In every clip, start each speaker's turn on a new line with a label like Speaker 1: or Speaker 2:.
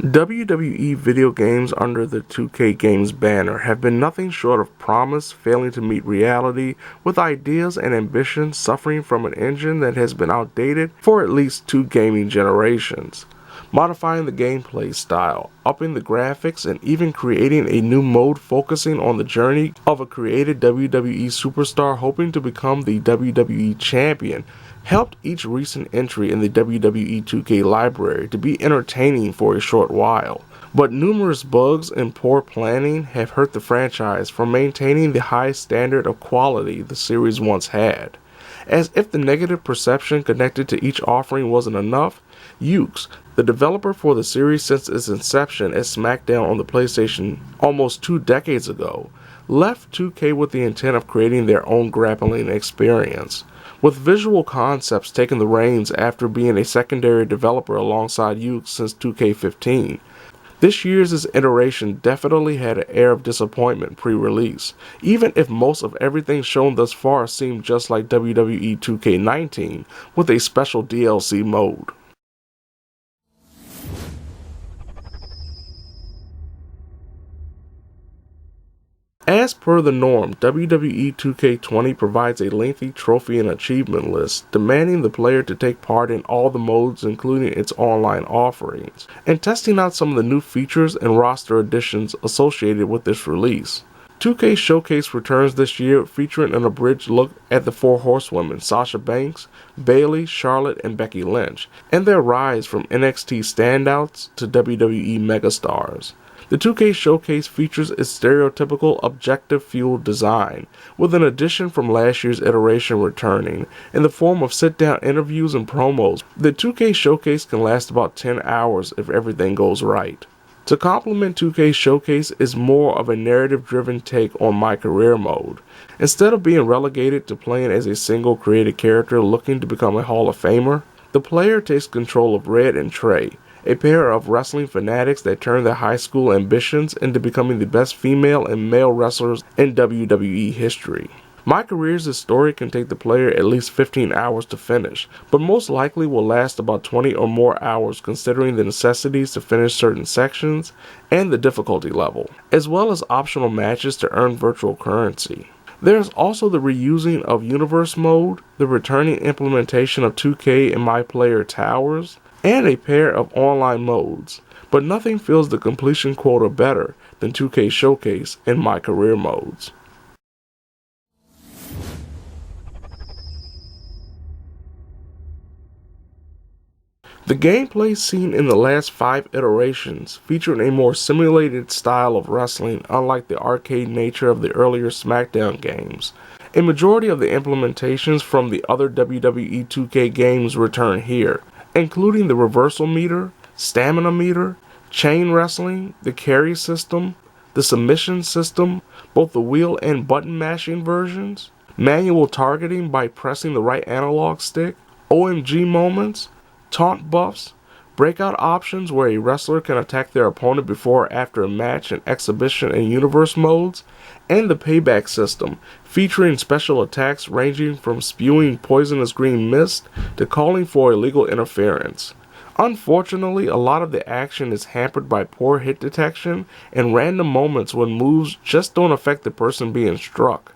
Speaker 1: WWE video games under the 2K Games banner have been nothing short of promise failing to meet reality, with ideas and ambitions suffering from an engine that has been outdated for at least 2 gaming generations. Modifying the gameplay style, upping the graphics, and even creating a new mode focusing on the journey of a created WWE superstar hoping to become the WWE Champion helped each recent entry in the WWE 2K library to be entertaining for a short while. But numerous bugs and poor planning have hurt the franchise from maintaining the high standard of quality the series once had. As if the negative perception connected to each offering wasn't enough, Ukes, the developer for the series since its inception as SmackDown on the PlayStation almost 2 decades ago, left 2K with the intent of creating their own grappling experience, with Visual Concepts taking the reins after being a secondary developer alongside Ukes since 2K15. This year's iteration definitely had an air of disappointment pre-release, even if most of everything shown thus far seemed just like WWE 2K19 with a special DLC mode. As per the norm, WWE 2K20 provides a lengthy trophy and achievement list, demanding the player to take part in all the modes including its online offerings, and testing out some of the new features and roster additions associated with this release. 2K Showcase returns this year featuring an abridged look at the 4 horsewomen Sasha Banks, Bayley, Charlotte, and Becky Lynch, and their rise from NXT standouts to WWE megastars. The 2K Showcase features its stereotypical objective-fueled design, with an addition from last year's iteration returning, in the form of sit-down interviews and promos. The 2K Showcase can last about 10 hours if everything goes right. To complement 2K Showcase is more of a narrative-driven take on My Career mode. Instead of being relegated to playing as a single created character looking to become a Hall of Famer, the player takes control of Red and Trey, a pair of wrestling fanatics that turn their high school ambitions into becoming the best female and male wrestlers in WWE history. My Career's story can take the player at least 15 hours to finish, but most likely will last about 20 or more hours considering the necessities to finish certain sections and the difficulty level, as well as optional matches to earn virtual currency. There is also the reusing of Universe Mode, the returning implementation of 2K and MyPlayer Towers, and a pair of online modes, but nothing feels the completion quota better than 2K Showcase and My Career modes. The gameplay seen in the last 5 iterations featured a more simulated style of wrestling unlike the arcade nature of the earlier SmackDown games. A majority of the implementations from the other WWE 2K games return here, including the reversal meter, stamina meter, chain wrestling, the carry system, the submission system, both the wheel and button mashing versions, manual targeting by pressing the right analog stick, OMG moments, taunt buffs, breakout options where a wrestler can attack their opponent before or after a match in exhibition and universe modes, and the payback system, featuring special attacks ranging from spewing poisonous green mist to calling for illegal interference. Unfortunately, a lot of the action is hampered by poor hit detection and random moments when moves just don't affect the person being struck.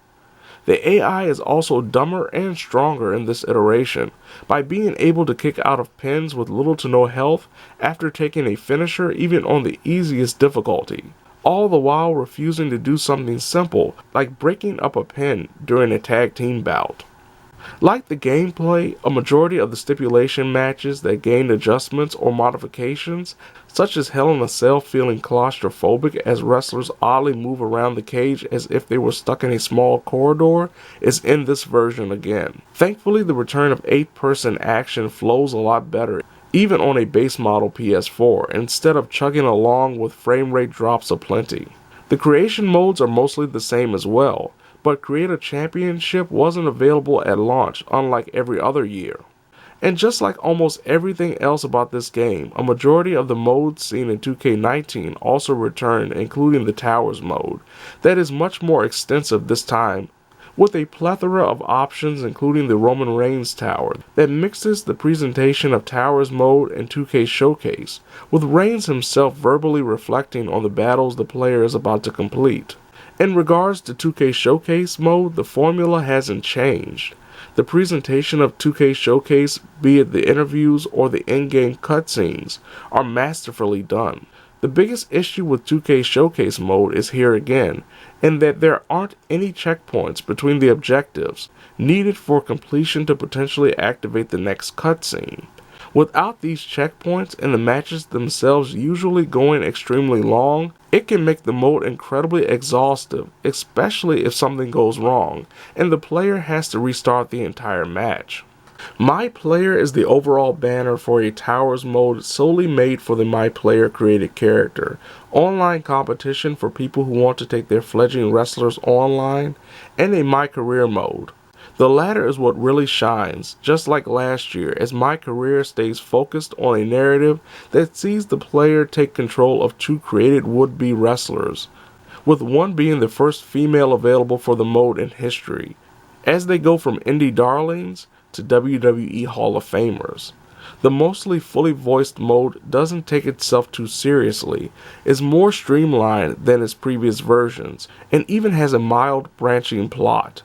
Speaker 1: The AI is also dumber and stronger in this iteration, by being able to kick out of pins with little to no health after taking a finisher even on the easiest difficulty, all the while refusing to do something simple like breaking up a pin during a tag team bout. Like the gameplay, a majority of the stipulation matches that gained adjustments or modifications, such as Hell in a Cell feeling claustrophobic as wrestlers oddly move around the cage as if they were stuck in a small corridor, is in this version again. Thankfully, the return of 8-person action flows a lot better, even on a base model PS4, instead of chugging along with frame rate drops aplenty. The creation modes are mostly the same as well, but Create a Championship wasn't available at launch unlike every other year. And just like almost everything else about this game, a majority of the modes seen in 2K19 also return, including the Towers mode, that is much more extensive this time, with a plethora of options including the Roman Reigns Tower that mixes the presentation of Towers mode and 2K Showcase, with Reigns himself verbally reflecting on the battles the player is about to complete. In regards to 2K Showcase mode, the formula hasn't changed. The presentation of 2K Showcase, be it the interviews or the in-game cutscenes, are masterfully done. The biggest issue with 2K Showcase mode is here again, in that there aren't any checkpoints between the objectives needed for completion to potentially activate the next cutscene. Without these checkpoints and the matches themselves usually going extremely long, it can make the mode incredibly exhaustive, especially if something goes wrong and the player has to restart the entire match. MyPlayer is the overall banner for a Towers mode solely made for the MyPlayer created character, online competition for people who want to take their fledgling wrestlers online, and a MyCareer mode. The latter is what really shines, just like last year, as MyCareer stays focused on a narrative that sees the player take control of two created would-be wrestlers, with one being the first female available for the mode in history, as they go from indie darlings to WWE Hall of Famers. The mostly fully voiced mode doesn't take itself too seriously, is more streamlined than its previous versions, and even has a mild branching plot,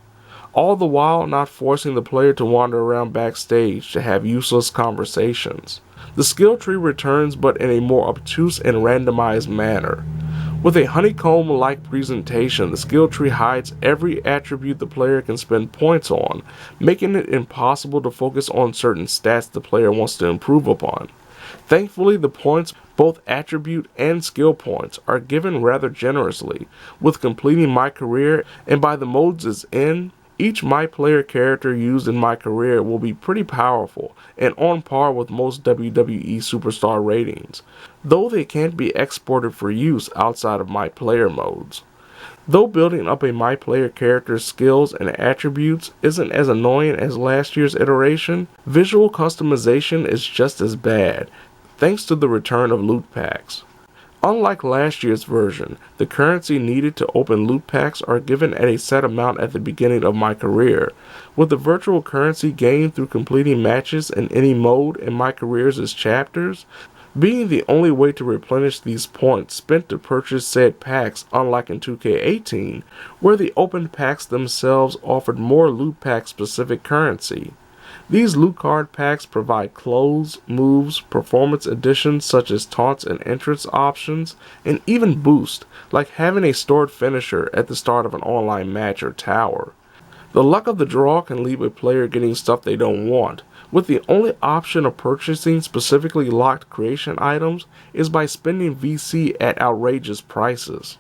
Speaker 1: all the while not forcing the player to wander around backstage to have useless conversations. The skill tree returns, but in a more obtuse and randomized manner. With a honeycomb-like presentation, the skill tree hides every attribute the player can spend points on, making it impossible to focus on certain stats the player wants to improve upon. Thankfully, the points, both attribute and skill points, are given rather generously, with completing MyCareer, and by the mode's end, each MyPlayer character used in MyCareer will be pretty powerful and on par with most WWE Superstar ratings, though they can't be exported for use outside of MyPlayer modes. Though building up a MyPlayer character's skills and attributes isn't as annoying as last year's iteration, visual customization is just as bad, thanks to the return of loot packs. Unlike last year's version, the currency needed to open loot packs are given at a set amount at the beginning of MyCareer, with the virtual currency gained through completing matches in any mode in MyCareer's chapters being the only way to replenish these points spent to purchase said packs, unlike in 2K18, where the open packs themselves offered more loot pack specific currency. These loot card packs provide clothes, moves, performance additions such as taunts and entrance options, and even boost, like having a stored finisher at the start of an online match or tower. The luck of the draw can leave a player getting stuff they don't want, with the only option of purchasing specifically locked creation items is by spending VC at outrageous prices.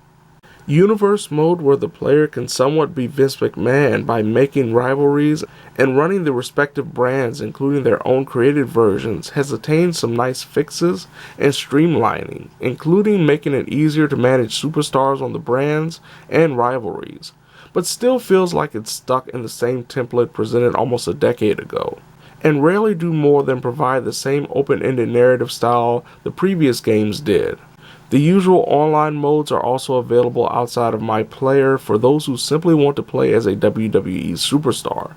Speaker 1: Universe mode, where the player can somewhat be Vince McMahon by making rivalries and running the respective brands including their own created versions, has attained some nice fixes and streamlining, including making it easier to manage superstars on the brands and rivalries, but still feels like it's stuck in the same template presented almost a decade ago, and rarely do more than provide the same open-ended narrative style the previous games did. The usual online modes are also available outside of MyPlayer for those who simply want to play as a WWE superstar,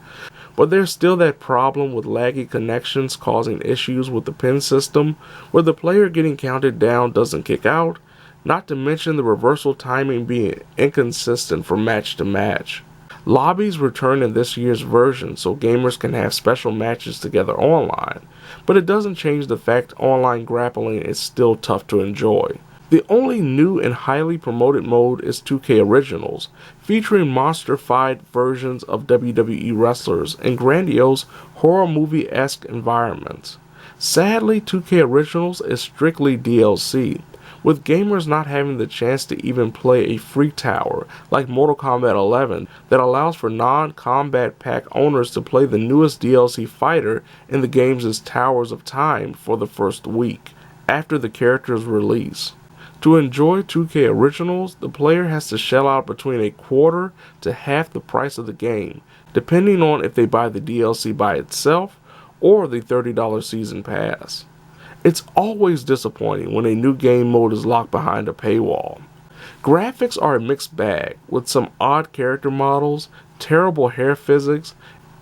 Speaker 1: but there's still that problem with laggy connections causing issues with the pin system, where the player getting counted down doesn't kick out, not to mention the reversal timing being inconsistent from match to match. Lobbies return in this year's version so gamers can have special matches together online, but it doesn't change the fact online grappling is still tough to enjoy. The only new and highly promoted mode is 2K Originals, featuring monster-fied versions of WWE wrestlers in grandiose horror movie-esque environments. Sadly, 2K Originals is strictly DLC, with gamers not having the chance to even play a free tower like Mortal Kombat 11 that allows for non-combat pack owners to play the newest DLC fighter in the game's Towers of Time for the first week after the character's release. To enjoy 2K Originals, the player has to shell out between a quarter to half the price of the game, depending on if they buy the DLC by itself or the $30 season pass. It's always disappointing when a new game mode is locked behind a paywall. Graphics are a mixed bag, with some odd character models, terrible hair physics,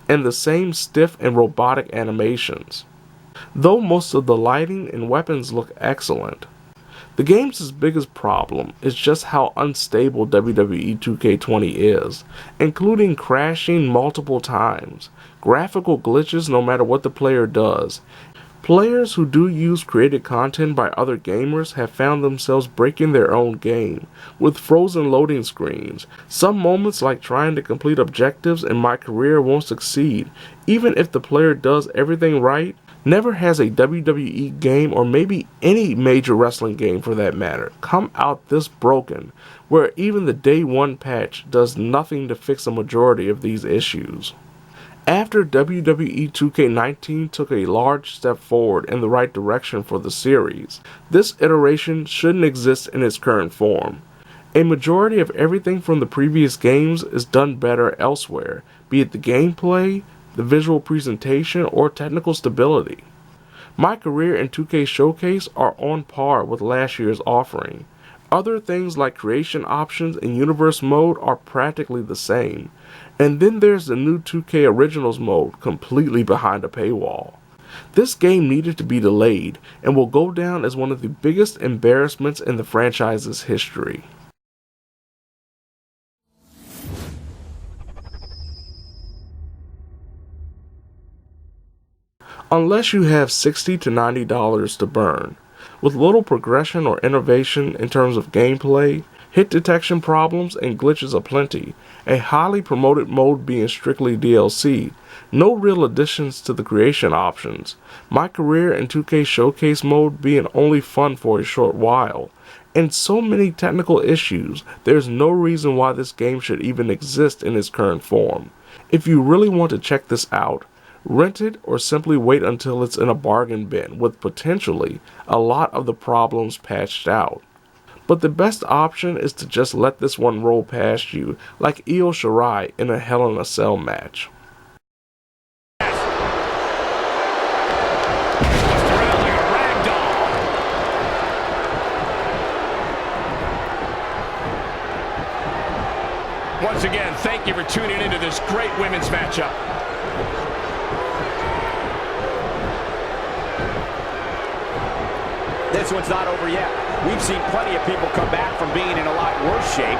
Speaker 1: and the same stiff and robotic animations. Though most of the lighting and weapons look excellent. The game's biggest problem is just how unstable WWE 2K20 is, including crashing multiple times, graphical glitches no matter what the player does. Players who do use created content by other gamers have found themselves breaking their own game, with frozen loading screens. Some moments like trying to complete objectives in My Career won't succeed, even if the player does everything right. Never has a WWE game, or maybe any major wrestling game for that matter, come out this broken, where even the day one patch does nothing to fix a majority of these issues. After WWE 2K19 took a large step forward in the right direction for the series, this iteration shouldn't exist in its current form. A majority of everything from the previous games is done better elsewhere, be it the gameplay, the visual presentation, or technical stability. My Career and 2K Showcase are on par with last year's offering. Other things like creation options and universe mode are practically the same. And then there's the new 2K Originals mode completely behind a paywall. This game needed to be delayed and will go down as one of the biggest embarrassments in the franchise's history. Unless you have $60 to $90 to burn, with little progression or innovation in terms of gameplay, hit detection problems and glitches aplenty, a highly promoted mode being strictly DLC, no real additions to the creation options, My Career and 2K Showcase mode being only fun for a short while, and so many technical issues, there's no reason why this game should even exist in its current form. If you really want to check this out, rent it or simply wait until it's in a bargain bin with potentially a lot of the problems patched out. But the best option is to just let this one roll past you like Io Shirai in a Hell in a Cell match.
Speaker 2: Once again, thank you for tuning into this great women's matchup. This one's not over yet. We've seen plenty of people come back from being in a lot worse shape.